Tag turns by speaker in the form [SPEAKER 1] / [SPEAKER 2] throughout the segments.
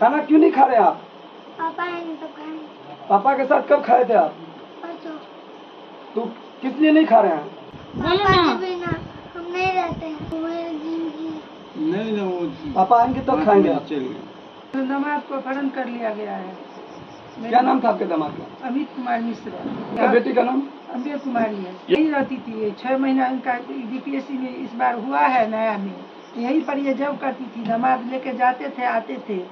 [SPEAKER 1] खाना क्यों नहीं खा रहे आप?
[SPEAKER 2] पापा आएंगे तो खाएंगे।
[SPEAKER 1] पापा के साथ कब खाए थे आप?
[SPEAKER 2] परसों।
[SPEAKER 1] तो किस लिए नहीं खा रहे हैं?
[SPEAKER 2] पापा के बिना हम नहीं रहते हैं।
[SPEAKER 3] नहीं ना, वो
[SPEAKER 1] पापा आएंगे तब खाएंगे आप।
[SPEAKER 4] दामाद को अपहरण कर लिया गया है।
[SPEAKER 1] क्या नाम था आपके दामाद का?
[SPEAKER 4] अमित कुमार मिश्रा।
[SPEAKER 1] क्या बेटी का नाम?
[SPEAKER 4] अम्बे कुमारी है। यही रहती थी। 6 महीना इनका बीपीएससी में इस बार हुआ है नया में, यहीं पर ये जब करती थी। दामाद लेके जाते थे आते थे।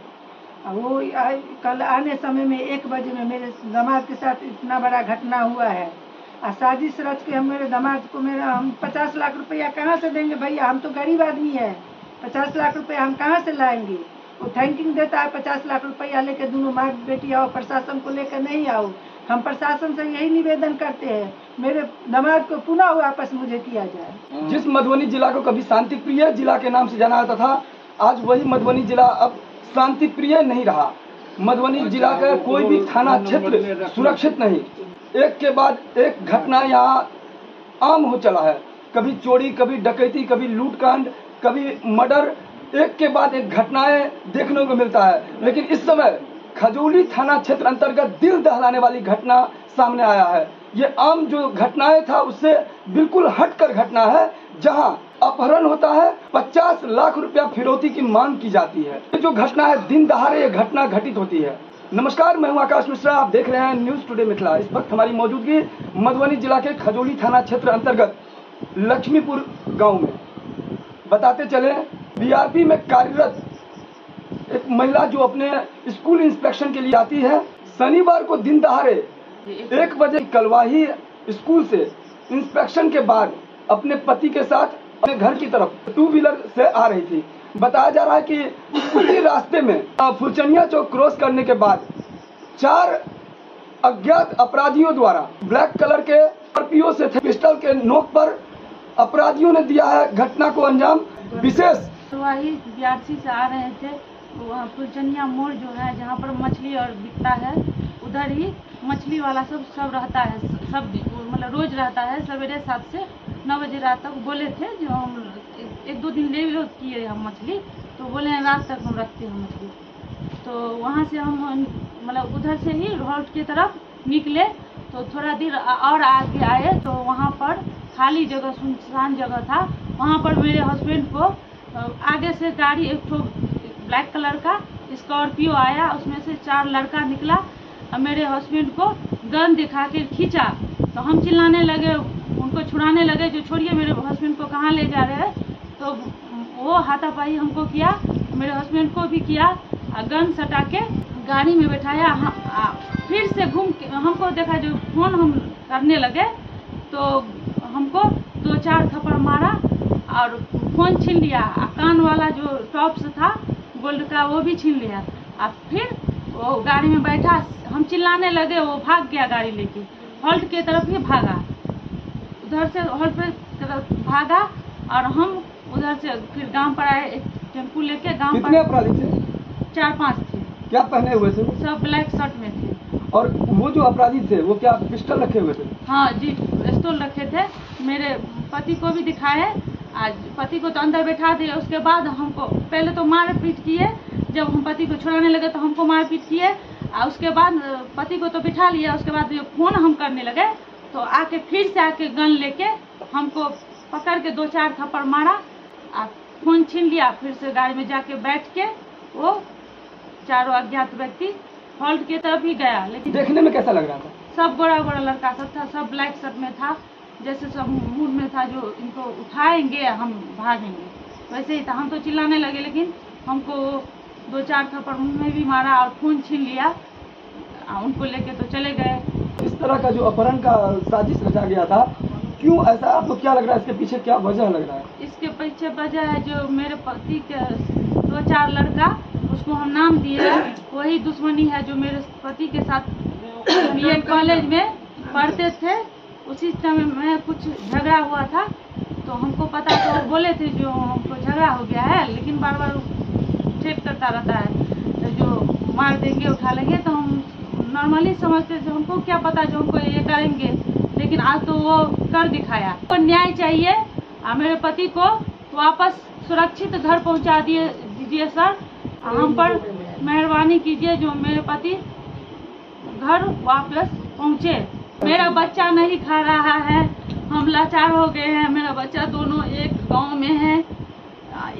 [SPEAKER 4] वो कल आने समय में 1 बजे में मेरे दामाद के साथ इतना बड़ा घटना हुआ है। साजिश रच के हम मेरे दामाद को हम 50 लाख रुपया कहाँ से देंगे भैया? हम तो गरीब आदमी है, 50 लाख रुपया हम कहाँ से लाएंगे? वो थैंकिंग देता है 50 लाख रुपया लेके, दोनों माँ बेटी आओ, प्रशासन को लेकर नहीं आओ। हम प्रशासन से यही निवेदन करते हैं, मेरे दामाद को पुनः वापस मुझे किया जाए।
[SPEAKER 1] जिस मधुबनी जिला को कभी शांति प्रिय जिला के नाम से जाना जाता था, आज वही मधुबनी जिला अब शांति प्रिय नहीं रहा। मधुबनी जिला का कोई भी थाना क्षेत्र सुरक्षित नहीं। एक के बाद एक घटना यहाँ आम हो चला है। कभी चोरी, कभी डकैती, कभी लूटकांड, कभी मर्डर, एक के बाद एक घटनाएं देखने को मिलता है। लेकिन इस समय खजौली थाना क्षेत्र अंतर्गत दिल दहलाने वाली घटना सामने आया है। ये आम जो घटनाएं था उससे बिल्कुल हटकर घटना है, जहां अपहरण होता है, 50 लाख रुपया फिरौती की मांग की जाती है। ये जो घटना है दिन दहाड़े ये घटना घटित होती है। नमस्कार, मैं हूं आकाश मिश्रा, आप देख रहे हैं न्यूज टुडे मिथिला। इस वक्त हमारी मौजूदगी मधुबनी जिला के खजौली थाना क्षेत्र अंतर्गत लक्ष्मीपुर गाँव में। बताते चले, बीआरपी में कार्यरत एक महिला जो अपने स्कूल इंस्पेक्शन के लिए आती है, शनिवार को दिन दहाड़े 1 बजे कलवाही स्कूल से इंस्पेक्शन के बाद अपने पति के साथ अपने घर की तरफ 2 व्हीलर से आ रही थी। बताया जा रहा है कि उसी रास्ते में फुलचनिया चौक क्रॉस करने के बाद 4 अज्ञात अपराधियों द्वारा ब्लैक कलर के स्कॉर्पियो से पिस्टल के नोक पर अपराधियों ने दिया है घटना को अंजाम। विशेष
[SPEAKER 5] वही बीआरसी से आ रहे थे, वहाँ फुलचनिया मोड़ जो है जहाँ पर मछली और बिकता है, उधर ही मछली वाला सब रहता है, सब मतलब रोज रहता है। सवेरे 7 से 9 बजे रात तक बोले थे, जो हम 1-2 दिन ले किए हम मछली, तो बोले हैं रात तक हम रखते हैं मछली। तो वहाँ से हम मतलब उधर से ही रोड की तरफ निकले, तो थोड़ा देर और आगे आए तो वहाँ पर खाली जगह, सुनसान जगह था। वहाँ पर मेरे हस्बैंड को आगे से गाड़ी, एक तो ब्लैक कलर का स्कॉर्पियो आया, उसमें से 4 लड़का निकला और मेरे हस्बैंड को गन दिखा के खींचा। तो हम चिल्लाने लगे, उनको छुड़ाने लगे, जो छोड़िए मेरे हस्बैंड को कहाँ ले जा रहे हैं। तो वो हाथापाई हमको किया, मेरे हस्बैंड को भी किया, गन सटा के गाड़ी में बैठाया। फिर से घूम के हमको देखा, जो फोन हम करने लगे तो हमको 2-4 थप्पड़ मारा और फोन छीन लिया। कान वाला जो टॉप्स था गोल्ड का वो भी छीन लिया। अब फिर वो गाड़ी में बैठा, हम चिल्लाने लगे, वो भाग गया गाड़ी लेके, हॉल्ट के तरफ ही भागा। उधर से हॉल्ट पे तरफ भागा और हम उधर से फिर गांव पर आए, एक टेम्पू लेके गांव पर।
[SPEAKER 1] कितने अपराधी थे?
[SPEAKER 5] 4-5 थे।
[SPEAKER 1] क्या पहने हुए थे?
[SPEAKER 5] सब ब्लैक शर्ट में थे।
[SPEAKER 1] और वो जो अपराधी थे वो क्या पिस्टल रखे हुए थे?
[SPEAKER 5] हाँ जी, पिस्तौल रखे थे। मेरे पति को भी दिखाए, आज पति को तो अंदर बैठा दिए। उसके बाद हमको पहले तो मार पीट किए, जब हम पति को छुड़ाने लगे तो हमको मार पीट किए। और उसके बाद पति को तो बिठा लिया, उसके बाद फोन हम करने लगे तो आके फिर से आके गन लेके हमको पकड़ के 2-4 थप्पड़ मारा और फोन छीन लिया। फिर से गाड़ी में जाके बैठ के वो 4 अज्ञात व्यक्ति हॉल्ट की तरफ ही गया। लेकिन
[SPEAKER 1] देखने में कैसा लग रहा था?
[SPEAKER 5] सब गोरा लड़का सब था, सब ब्लैक शर्ट में था, जैसे सब मूड में था जो इनको उठाएंगे हम भागेंगे, वैसे ही था। हम तो चिल्लाने लगे, लेकिन हमको 2-4 थप्पड़ मुंह में भी मारा और खून छीन लिया। उनको लेके तो चले गए।
[SPEAKER 1] इस तरह का जो अपहरण का साजिश रचा गया था, क्यों ऐसा? आपको क्या लग रहा है, इसके पीछे क्या वजह लग रहा है?
[SPEAKER 5] इसके पीछे वजह है जो मेरे पति के 2-4 लड़का, उसको हम नाम दिए, वही दुश्मनी है जो मेरे पति के साथ बीएड कॉलेज में पढ़ते थे। उसी समय में कुछ झगड़ा हुआ था, तो हमको पता, तो बोले थे जो हमको झगड़ा हो गया है, लेकिन बार बार थ्रेट करता रहता है जो मार देंगे, उठा लेंगे। तो हम नॉर्मली समझते थे, हमको क्या पता जो हमको ये करेंगे, लेकिन आज तो वो कर दिखाया। तो न्याय चाहिए, मेरे पति को वापस सुरक्षित घर पहुंचा दीजिए सर। हम पर मेहरबानी कीजिए जो मेरे पति घर वापस पहुँचे। मेरा बच्चा नहीं खा रहा है, हम लाचार हो गए हैं। मेरा बच्चा दोनों एक गांव में है,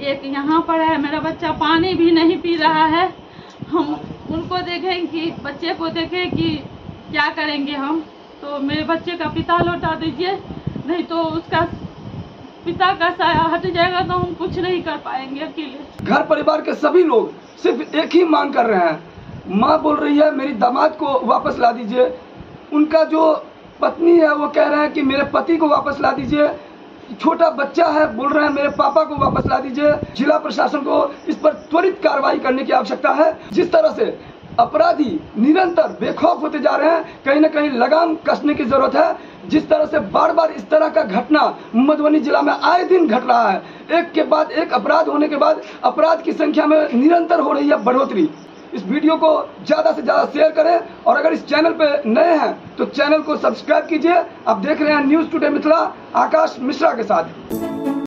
[SPEAKER 5] एक यहाँ पर है। मेरा बच्चा पानी भी नहीं पी रहा है। हम उनको देखें कि बच्चे को देखें कि क्या करेंगे हम। तो मेरे बच्चे का पिता लौटा दीजिए, नहीं तो उसका पिता का साया हट जाएगा तो हम कुछ नहीं कर पाएंगे अकेले।
[SPEAKER 1] घर परिवार के सभी लोग सिर्फ एक ही मांग कर रहे हैं। माँ बोल रही है मेरी दामाद को वापस ला दीजिए, उनका जो पत्नी है वो कह रहे हैं कि मेरे पति को वापस ला दीजिए, छोटा बच्चा है बोल रहे हैं मेरे पापा को वापस ला दीजिए। जिला प्रशासन को इस पर त्वरित कार्रवाई करने की आवश्यकता है। जिस तरह से अपराधी निरंतर बेखौफ होते जा रहे हैं, कहीं न कहीं लगाम कसने की जरूरत है। जिस तरह से बार बार इस तरह का घटना मधुबनी जिला में आए दिन घट रहा है, एक के बाद एक अपराध होने के बाद अपराध की संख्या में निरंतर हो रही है बढ़ोतरी। इस वीडियो को ज्यादा से ज्यादा शेयर करें और अगर इस चैनल पे नए हैं तो चैनल को सब्सक्राइब कीजिए। आप देख रहे हैं न्यूज़ टुडे मिथिला, आकाश मिश्रा के साथ।